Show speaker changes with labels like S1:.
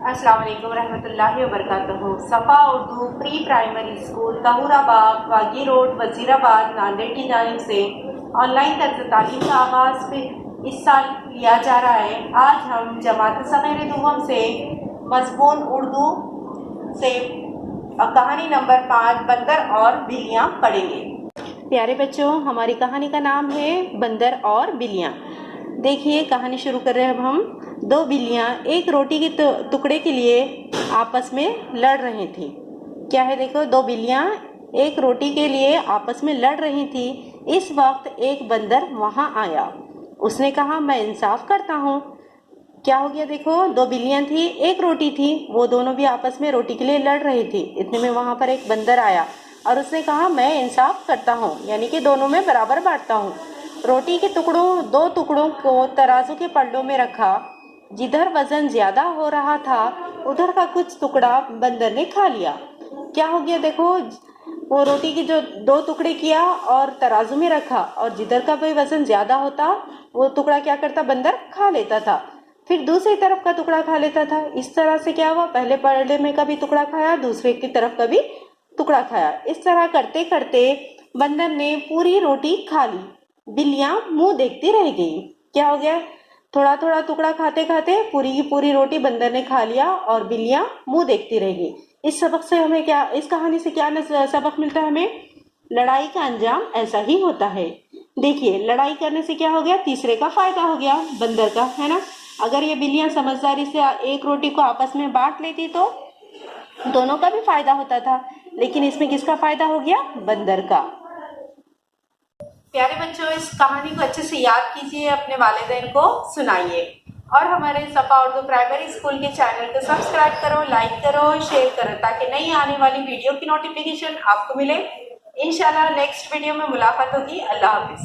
S1: अस्सलाम वालेकुम रहमतुल्लाहि व बरकातुहू। सफ़ा Urdu pre primary school तहूराबाद वागी road Wazirabad Nanded की जानिब से ऑनलाइन तर्ज तालीम का आगाज़ फिर इस साल लिया जा रहा है। आज हम जमात सग़ीर दुहम से मज़मून उर्दू से कहानी नंबर 5 बंदर और बिल्लियाँ पढ़ेंगे। प्यारे बच्चों, हमारी कहानी का नाम है बंदर और बिल्लियाँ। देखिए, कहानी शुरू कर रहे हैं अब हम। दो बिल्लियाँ एक रोटी के टुकड़े के लिए आपस में लड़ रही थी। क्या है, देखो, दो बिल्लियाँ एक रोटी के लिए आपस में लड़ रही थी। इस वक्त एक बंदर वहाँ आया। उसने कहा, मैं इंसाफ करता हूँ। क्या हो गया, देखो, दो बिल्लियाँ थी, एक रोटी थी, वो दोनों भी आपस में रोटी के लिए लड़ रही थी। इतने में वहाँ पर एक बंदर आया और उसने कहा, मैं इंसाफ करता हूँ, यानी कि दोनों में बराबर बांटता हूँ। रोटी के दो टुकड़ों को तराजू के पल्लों में रखा। जिधर वजन ज्यादा हो रहा था उधर का कुछ टुकड़ा बंदर ने खा लिया। क्या हो गया, देखो, वो रोटी के जो दो टुकड़े किया और तराजू में रखा, और जिधर का कोई वजन ज्यादा होता वो टुकड़ा क्या करता, बंदर खा लेता था। फिर दूसरी तरफ का टुकड़ा खा लेता था। इस तरह से क्या हुआ, पहले पल्ले में का भी टुकड़ा खाया, दूसरे की तरफ का भी टुकड़ा खाया। इस तरह करते करते बंदर ने पूरी रोटी खा ली। बिल्लियां मुंह देखती रह गई। क्या हो गया, थोड़ा थोड़ा टुकड़ा खाते खाते पूरी की पूरी रोटी बंदर ने खा लिया और बिल्लियां मुंह देखती रह गई। इस सबक से हमें क्या, इस कहानी से क्या सबक मिलता है हमें? लड़ाई का अंजाम ऐसा ही होता है। देखिए, लड़ाई करने से क्या हो गया, तीसरे का फायदा हो गया, बंदर का, है ना। अगर ये बिल्लियां समझदारी से एक रोटी को आपस में बांट लेती तो दोनों का भी फायदा होता था, लेकिन इसमें किसका फायदा हो गया, बंदर का। प्यारे बच्चों, इस कहानी को अच्छे से याद कीजिए, अपने वालिदैन को सुनाइए और हमारे सफ़ा उर्दू प्राइमरी स्कूल के चैनल को सब्सक्राइब करो, लाइक करो, शेयर करो, ताकि नई आने वाली वीडियो की नोटिफिकेशन आपको मिले। इंशाल्लाह नेक्स्ट वीडियो में मुलाकात होगी। अल्लाह हाफिज।